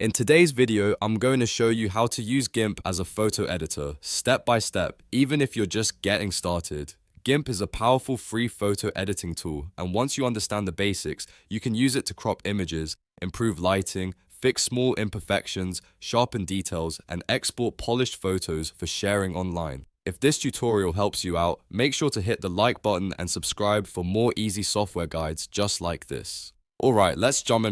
In today's video, I'm going to show you how to use Gimp as a photo editor, step by step, even if you're just getting started. Gimp is a powerful free photo editing tool, and once you understand the basics, you can use it to crop images, improve lighting, fix small imperfections, sharpen details, and export polished photos for sharing online. If this tutorial helps you out, make sure to hit the like button and subscribe for more easy software guides just like this. Alright, let's jump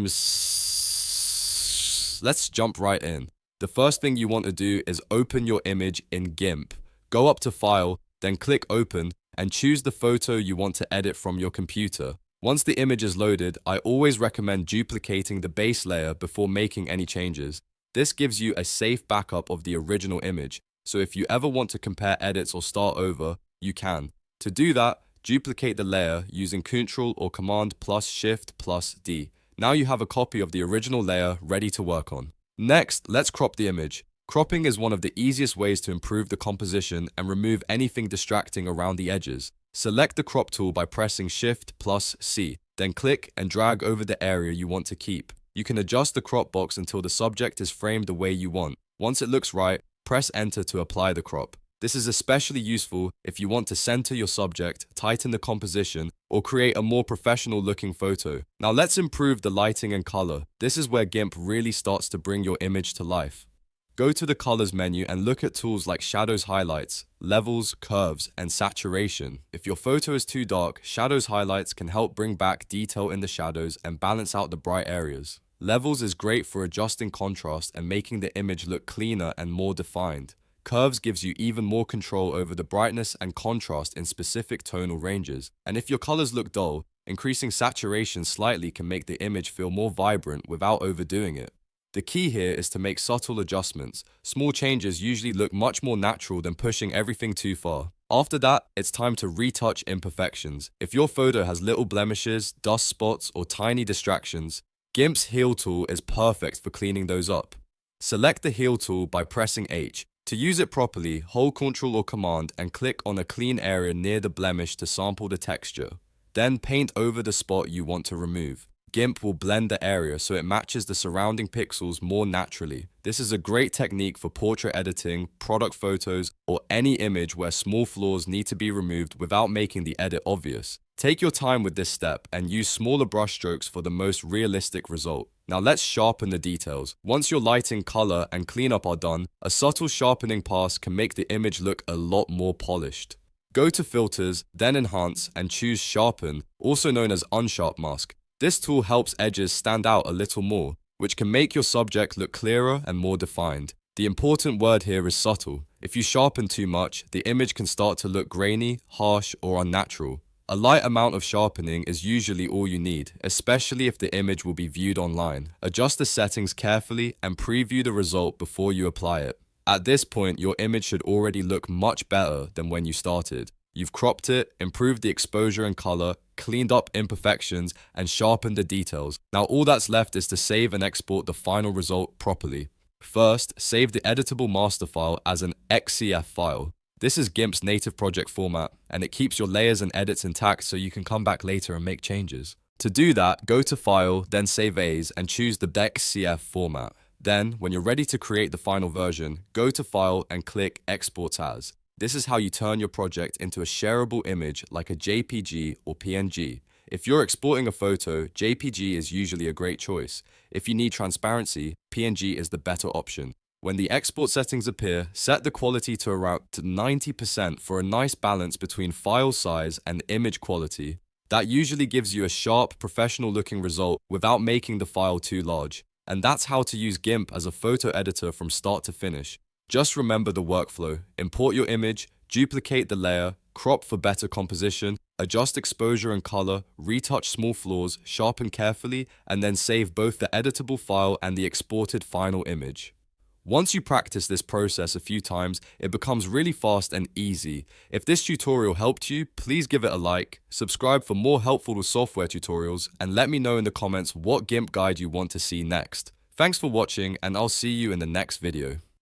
right in. The first thing you want to do is open your image in Gimp. Go up to File, then click Open, and choose the photo you want to edit from your computer. Once the image is loaded, I always recommend duplicating the base layer before making any changes. This gives you a safe backup of the original image, so if you ever want to compare edits or start over, you can. To do that, duplicate the layer using Ctrl or Command plus Shift plus D. Now you have a copy of the original layer ready to work on. Next, let's crop the image. Cropping is one of the easiest ways to improve the composition and remove anything distracting around the edges. Select the crop tool by pressing Shift plus C, then click and drag over the area you want to keep. You can adjust the crop box until the subject is framed the way you want. Once it looks right, press Enter to apply the crop. This is especially useful if you want to center your subject, tighten the composition, or create a more professional looking photo. Now let's improve the lighting and color. This is where Gimp really starts to bring your image to life. Go to the colors menu and look at tools like shadows, highlights, levels, curves, and saturation. If your photo is too dark, shadows highlights can help bring back detail in the shadows and balance out the bright areas. Levels is great for adjusting contrast and making the image look cleaner and more defined. Curves gives you even more control over the brightness and contrast in specific tonal ranges. And if your colors look dull, increasing saturation slightly can make the image feel more vibrant without overdoing it. The key here is to make subtle adjustments. Small changes usually look much more natural than pushing everything too far. After that, it's time to retouch imperfections. If your photo has little blemishes, dust spots, or tiny distractions, Gimp's Heal tool is perfect for cleaning those up. Select the Heal tool by pressing H. To use it properly, hold Ctrl or Command and click on a clean area near the blemish to sample the texture. Then paint over the spot you want to remove. Gimp will blend the area so it matches the surrounding pixels more naturally. This is a great technique for portrait editing, product photos, or any image where small flaws need to be removed without making the edit obvious. Take your time with this step and use smaller brush strokes for the most realistic result. Now let's sharpen the details. Once your lighting, color, and cleanup are done, a subtle sharpening pass can make the image look a lot more polished. Go to Filters, then Enhance, and choose Sharpen, also known as Unsharp Mask. This tool helps edges stand out a little more, which can make your subject look clearer and more defined. The important word here is subtle. If you sharpen too much, the image can start to look grainy, harsh, or unnatural. A light amount of sharpening is usually all you need, especially if the image will be viewed online. Adjust the settings carefully and preview the result before you apply it. At this point, your image should already look much better than when you started. You've cropped it, improved the exposure and color, cleaned up imperfections, and sharpened the details. Now all that's left is to save and export the final result properly. First, save the editable master file as an XCF file. This is Gimp's native project format, and it keeps your layers and edits intact so you can come back later and make changes. To do that, go to File, then Save As, and choose the XCF format. Then, when you're ready to create the final version, go to File and click Export As. This is how you turn your project into a shareable image like a JPG or PNG. If you're exporting a photo, JPG is usually a great choice. If you need transparency, PNG is the better option. When the export settings appear, set the quality to around 90% for a nice balance between file size and image quality. That usually gives you a sharp, professional looking result without making the file too large. And that's how to use Gimp as a photo editor from start to finish. Just remember the workflow. Import your image, duplicate the layer, crop for better composition, adjust exposure and color, retouch small flaws, sharpen carefully, and then save both the editable file and the exported final image. Once you practice this process a few times, it becomes really fast and easy. If this tutorial helped you, please give it a like, subscribe for more helpful software tutorials, and let me know in the comments what Gimp guide you want to see next. Thanks for watching, and I'll see you in the next video.